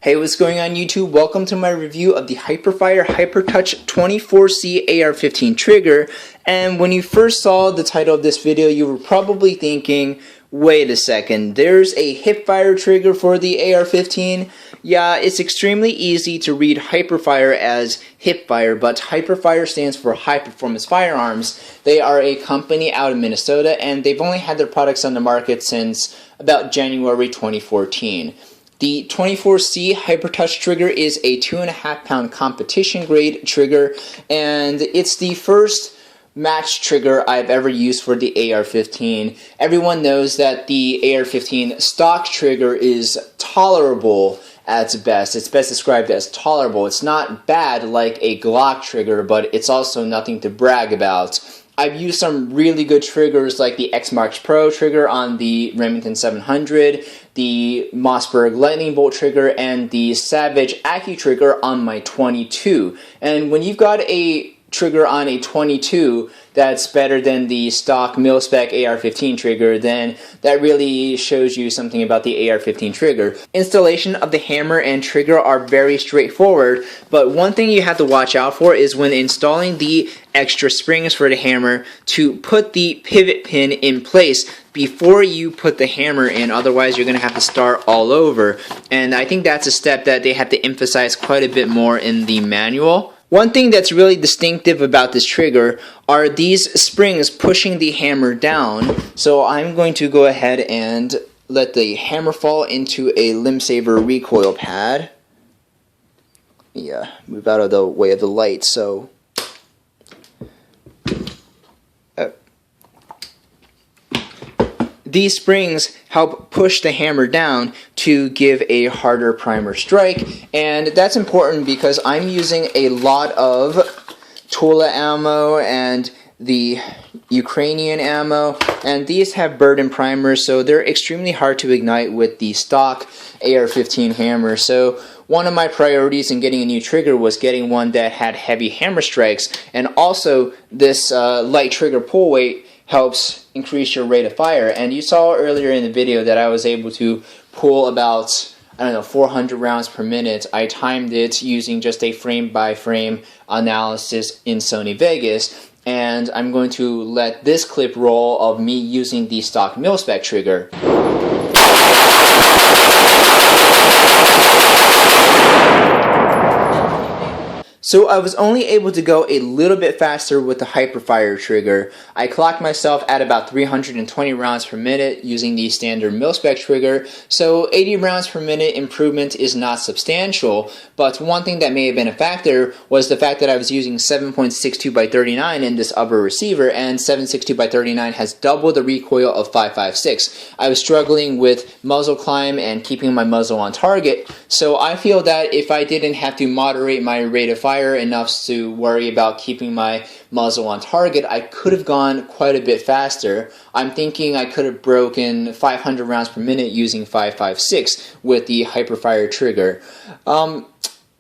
Hey, what's going on YouTube? Welcome to my review of the HIPERFIRE HIPERTOUCH 24C AR-15 trigger. And when you first saw the title of this video, you were probably thinking, wait a second, there's a HIPFIRE trigger for the AR-15? Yeah, it's extremely easy to read HIPERFIRE as HIPFIRE, but HIPERFIRE stands for High Performance Firearms. They are a company out of Minnesota, and they've only had their products on the market since about January 2014. The 24C HIPERTOUCH trigger is a 2.5 pound competition grade trigger, and it's the first match trigger I've ever used for the AR-15. Everyone knows that the AR-15 stock trigger is tolerable at its best. It's best described as tolerable. It's not bad like a Glock trigger, but it's also nothing to brag about. I've used some really good triggers like the X-Marks Pro trigger on the Remington 700, the Mossberg Lightning Bolt trigger, and the Savage Accu trigger on my 22. And when you've got a trigger on a 22 that's better than the stock mil-spec AR-15 trigger, then that really shows you something about the AR-15 trigger. Installation of the hammer and trigger are very straightforward, but one thing you have to watch out for is when installing the extra springs for the hammer to put the pivot pin in place before you put the hammer in, otherwise you're going to have to start all over. And I think that's a step that they have to emphasize quite a bit more in the manual. One thing that's really distinctive about this trigger are these springs pushing the hammer down. So I'm going to go ahead and let the hammer fall into a limb saver recoil pad. Yeah, move out of the way of the light. So these springs help push the hammer down to give a harder primer strike, and that's important because I'm using a lot of Tula ammo and the Ukrainian ammo, and these have burden primers, so they're extremely hard to ignite with the stock AR-15 hammer. So one of my priorities in getting a new trigger was getting one that had heavy hammer strikes, and also this light trigger pull weight helps increase your rate of fire. And you saw earlier in the video that I was able to pull about, I don't know, 400 rounds per minute. I timed it using just a frame-by-frame analysis in Sony Vegas, and I'm going to let this clip roll of me using the stock mil-spec trigger. So I was only able to go a little bit faster with the HIPERFIRE trigger. I clocked myself at about 320 rounds per minute using the standard mil-spec trigger, so 80 rounds per minute improvement is not substantial, but one thing that may have been a factor was the fact that I was using 7.62x39 in this upper receiver, and 7.62x39 has double the recoil of 5.56. I was struggling with muzzle climb and keeping my muzzle on target, so I feel that if I didn't have to moderate my rate of fire enough to worry about keeping my muzzle on target, I could have gone quite a bit faster. I'm thinking I could have broken 500 rounds per minute using 5.56 with the HIPERFIRE trigger.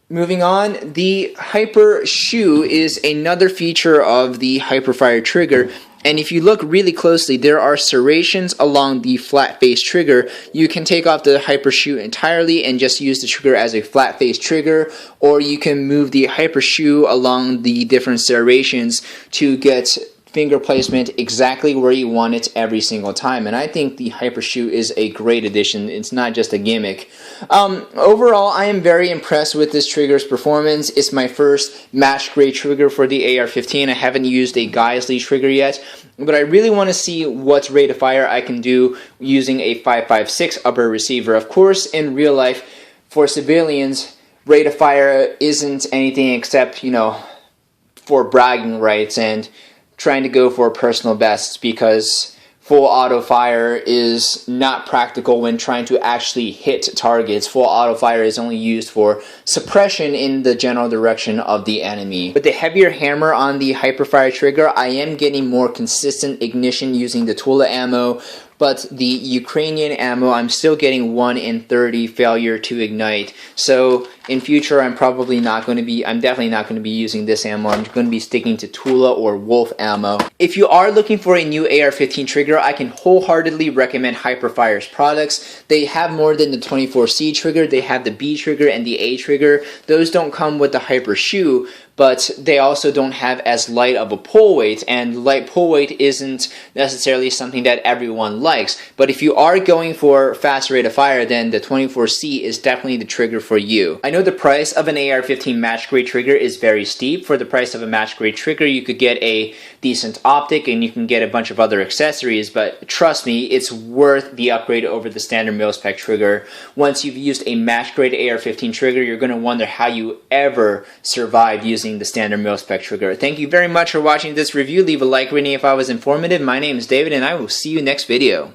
Moving on, the Hyper Shoe is another feature of the HIPERFIRE trigger. And if you look really closely, there are serrations along the flat face trigger. You can take off the Hyper Shoe entirely and just use the trigger as a flat face trigger, or you can move the Hyper Shoe along the different serrations to get finger placement exactly where you want it every single time. And I think the Hyper Shoe is a great addition. It's not just a gimmick. Overall, I am very impressed with this trigger's performance. It's my first match grade trigger for the AR-15. I haven't used a Geisley trigger yet, but I really want to see what rate of fire I can do using a 5.56 upper receiver. Of course, in real life, for civilians, rate of fire isn't anything except, you know, for bragging rights and trying to go for personal bests, because full auto fire is not practical when trying to actually hit targets. Full auto fire is only used for suppression in the general direction of the enemy. With the heavier hammer on the HIPERFIRE trigger, I am getting more consistent ignition using the Tula ammo, but the Ukrainian ammo, I'm still getting 1 in 30 failure to ignite. So in future I'm definitely not going to be using this ammo. I'm going to be sticking to Tula or Wolf ammo. If you are looking for a new AR-15 trigger, I can wholeheartedly recommend HIPERFIRE's products. They have more than the 24C trigger. They have the B trigger and the A trigger. Those don't come with the Hyper shoe, but they also don't have as light of a pull weight, and light pull weight isn't necessarily something that everyone likes. But if you are going for fast rate of fire, then the 24C is definitely the trigger for you. I know the price of an AR-15 match grade trigger is very steep. For the price of a match grade trigger, you could get a decent optic and you can get a bunch of other accessories, but trust me, it's worth the upgrade over the standard mil-spec trigger. Once you've used a match grade AR-15 trigger, you're going to wonder how you ever survived using the standard mil-spec trigger. Thank you very much for watching this review. Leave a like rating if I was informative. My name is David, and I will see you next video.